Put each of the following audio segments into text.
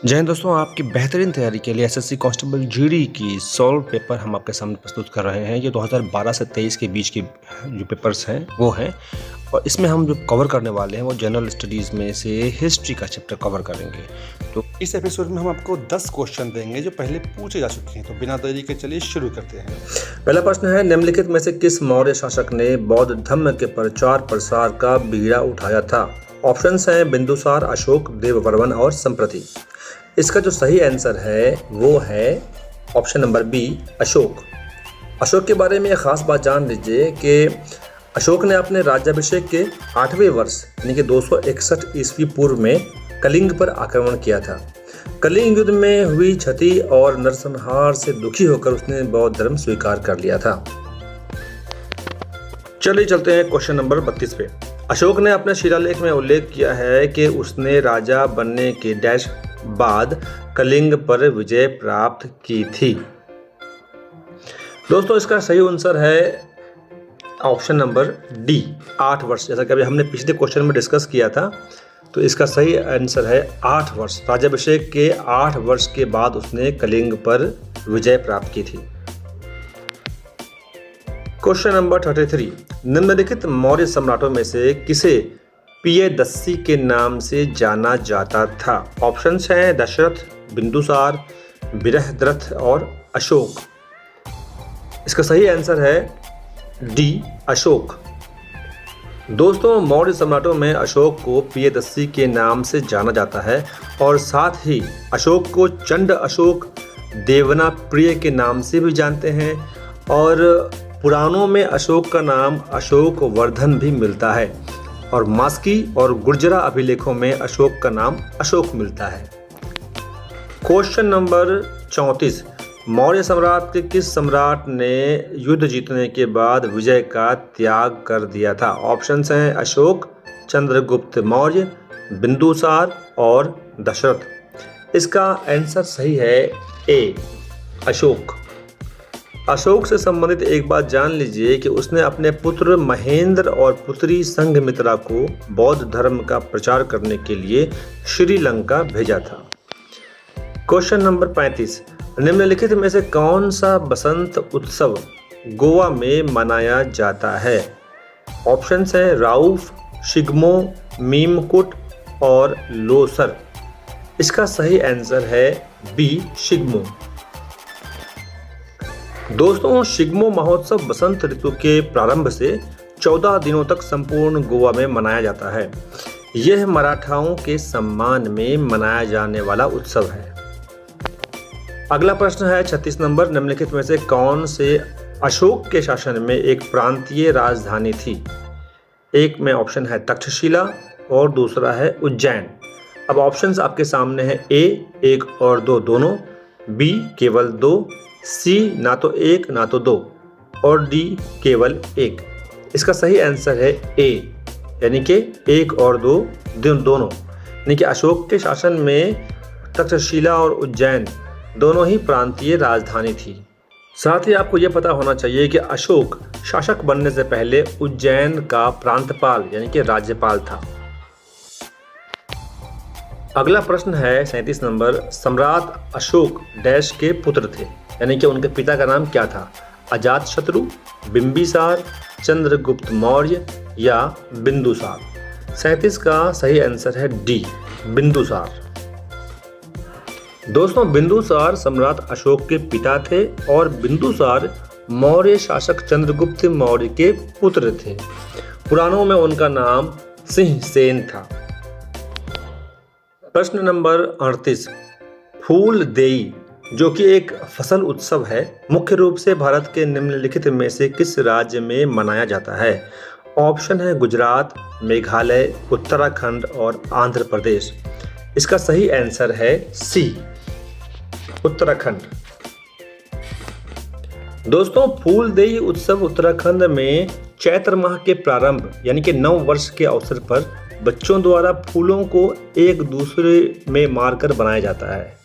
जय हिंद दोस्तों, आपकी बेहतरीन तैयारी के लिए एसएससी कांस्टेबल जीडी की सॉल्व पेपर हम आपके सामने प्रस्तुत कर रहे हैं। ये 2012 से 23 के बीच के जो पेपर्स हैं वो हैं, और इसमें हम जो कवर करने वाले हैं वो जनरल स्टडीज़ में से हिस्ट्री का चैप्टर कवर करेंगे। तो इस एपिसोड में हम आपको 10 क्वेश्चन देंगे जो पहले पूछे जा चुके हैं। तो बिना देरी के चलिए शुरू करते हैं। पहला प्रश्न है, निम्नलिखित में से किस मौर्य शासक ने बौद्ध धर्म के प्रचार प्रसार का बीड़ा उठाया था? ऑप्शंस हैं बिंदुसार, अशोक, देववर्मन और संप्रति। इसका जो सही आंसर है वो है option number B, Ashok. Ashok के बारे में एक खास बात जान लीजिए कि अशोक ने अपने राज्याभिषेक के 8वें वर्ष यानी कि 261 ईस्वी पूर्व में कलिंग पर आक्रमण किया था। कलिंग युद्ध में हुई क्षति और नरसंहार से दुखी होकर उसने बौद्ध धर्म स्वीकार कर लिया था। चलिए चलते हैं क्वेश्चन नंबर 32 पे। अशोक ने अपने शिलालेख में उल्लेख किया है कि उसने राजा बनने के डैश बाद कलिंग पर विजय प्राप्त की थी। दोस्तों इसका सही आंसर है ऑप्शन नंबर डी, 8 वर्ष। जैसा कि अभी हमने पिछले क्वेश्चन में डिस्कस किया था, तो इसका सही आंसर है 8 वर्ष। राज्याभिषेक के 8 वर्ष के बाद उसने कलिंग पर विजय प्राप्त की थी। क्वेश्चन नंबर 33, निम्नलिखित मौर्य सम्राटों में से किसे पियदस्सी के नाम से जाना जाता था? ऑप्शंस हैं दशरथ, बिंदुसार, बृहद्रथ और अशोक। इसका सही आंसर है डी, अशोक। दोस्तों मौर्य सम्राटों में अशोक को पियदस्सी के नाम से जाना जाता है, और साथ ही अशोक को चंड अशोक, देवना प्रिय के नाम से भी जानते हैं, और पुराणों में अशोक का नाम अशोक वर्धन भी मिलता है, और मास्की और गुर्जरा अभिलेखों में अशोक का नाम अशोक मिलता है। क्वेश्चन नंबर 34, मौर्य सम्राट के किस सम्राट ने युद्ध जीतने के बाद विजय का त्याग कर दिया था? ऑप्शंस हैं अशोक, चंद्रगुप्त मौर्य, बिंदुसार और दशरथ। इसका आंसर सही है ए, अशोक। अशोक से संबंधित एक बात जान लीजिए कि उसने अपने पुत्र महेंद्र और पुत्री संघमित्रा को बौद्ध धर्म का प्रचार करने के लिए श्रीलंका भेजा था। क्वेश्चन नंबर 35, निम्नलिखित में से कौन सा बसंत उत्सव गोवा में मनाया जाता है? ऑप्शंस हैं राउफ, शिग्मो, मीमकुट और लोसर। इसका सही आंसर है बी, शिग्मो। दोस्तों शिग्मो महोत्सव बसंत ऋतु के प्रारंभ से 14 दिनों तक संपूर्ण गोवा में मनाया जाता है। यह मराठाओं के सम्मान में मनाया जाने वाला उत्सव है। अगला प्रश्न है 36 नंबर, निम्नलिखित में से कौन से अशोक के शासन में एक प्रांतीय राजधानी थी? एक में ऑप्शन है तक्षशिला और दूसरा है उज्जैन। अब ऑप्शंस आपके सामने है ए, 1 और 2 दोनों, बी केवल 2, सी ना तो 1 ना तो 2 और डी केवल 1। इसका सही आंसर है ए, यानी कि 1 और 2 दोनों। यानी कि अशोक के शासन में तक्षशिला और उज्जैन दोनों ही प्रांतीय राजधानी थी। साथ ही आपको यह पता होना चाहिए कि अशोक शासक बनने से पहले उज्जैन का प्रांतपाल यानी कि राज्यपाल था। अगला प्रश्न है 37 नंबर, सम्राट अशोक डैश के पुत्र थे, यानी कि उनके पिता का नाम क्या था? अजातशत्रु, बिंबिसार, चंद्रगुप्त मौर्य या बिंदुसार। 37 का सही आंसर है डी, बिंदुसार। दोस्तों बिंदुसार सम्राट अशोक के पिता थे और बिंदुसार मौर्य शासक चंद्रगुप्त मौर्य के पुत्र थे। पुराणों में उनका नाम सिंहसेन था। प्रश्न नंबर 38, फूल देई जो कि एक फसल उत्सव है, मुख्य रूप से भारत के निम्नलिखित में से किस राज्य में मनाया जाता है? ऑप्शन है गुजरात, मेघालय, उत्तराखंड और आंध्र प्रदेश। इसका सही आंसर है सी, उत्तराखंड। दोस्तों फूलदेई उत्सव उत्तराखंड में चैत्र माह के प्रारंभ यानी कि नव वर्ष के अवसर पर बच्चों द्वारा फूलों को एक दूसरे में मारकर बनाया जाता है।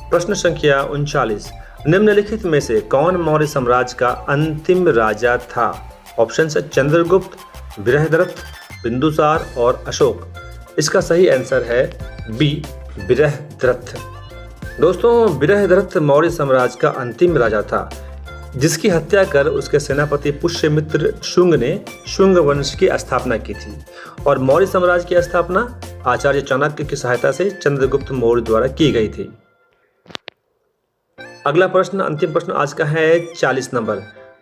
प्रश्न संख्या 39, निम्नलिखित में से कौन मौर्य साम्राज्य का अंतिम राजा था? ऑप्शन है चंद्रगुप्त, बृहद्रथ, बिंदुसार और अशोक। इसका सही आंसर है बी बृहद्रथ। दोस्तों, बृहद्रथ मौर्य साम्राज्य का अंतिम राजा था जिसकी हत्या कर उसके सेनापति पुष्यमित्र शुंग ने शुंग वंश की स्थापना की थी और मौर्य साम्राज्य की स्थापना आचार्य चाणक्य की सहायता से चंद्रगुप्त मौर्य द्वारा की गई थी। अगला प्रश्न, अंतिम प्रश्न आज का है 40 नंबर।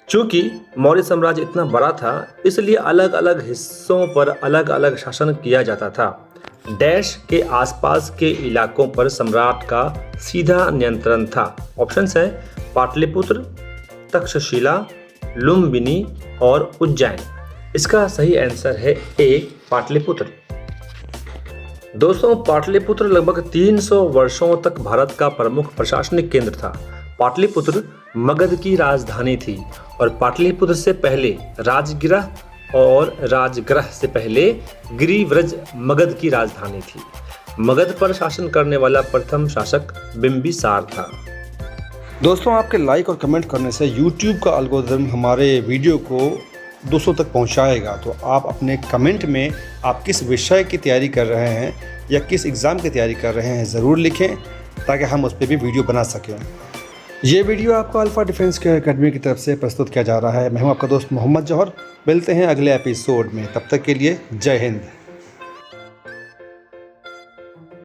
चूंकि मौर्य साम्राज्य इतना बड़ा था इसलिए अलग अलग हिस्सों पर अलग अलग शासन किया जाता था। डैश के आसपास के इलाकों पर सम्राट का सीधा नियंत्रण था। ऑप्शंस हैं पाटलिपुत्र, तक्षशिला, लुम्बिनी और उज्जैन। इसका सही आंसर है ए पाटलिपुत्र। दोस्तों, पाटलिपुत्र लगभग 300 वर्षों तक भारत का प्रमुख प्रशासनिक केंद्र था। पाटलिपुत्र मगध की राजधानी थी और पाटलिपुत्र से पहले राजगिरह और राजगृह से पहले गिरिव्रज मगध की राजधानी थी। मगध पर शासन करने वाला प्रथम शासक बिंबिसार था। दोस्तों, आपके लाइक और कमेंट करने से YouTube का एल्गोरिथम हमारे वीडियो को 200 तक पहुंचाएगा। तो आप अपने कमेंट में आप किस विषय की तैयारी कर रहे हैं या किस एग्ज़ाम की तैयारी कर रहे हैं ज़रूर लिखें ताकि हम उस पर भी वीडियो बना सकें। ये वीडियो आपको अल्फ़ा डिफेंस एकेडमी की तरफ से प्रस्तुत किया जा रहा है। मैं हूं आपका दोस्त मोहम्मद जौहर। मिलते हैं अगले एपिसोड में, तब तक के लिए जय हिंद।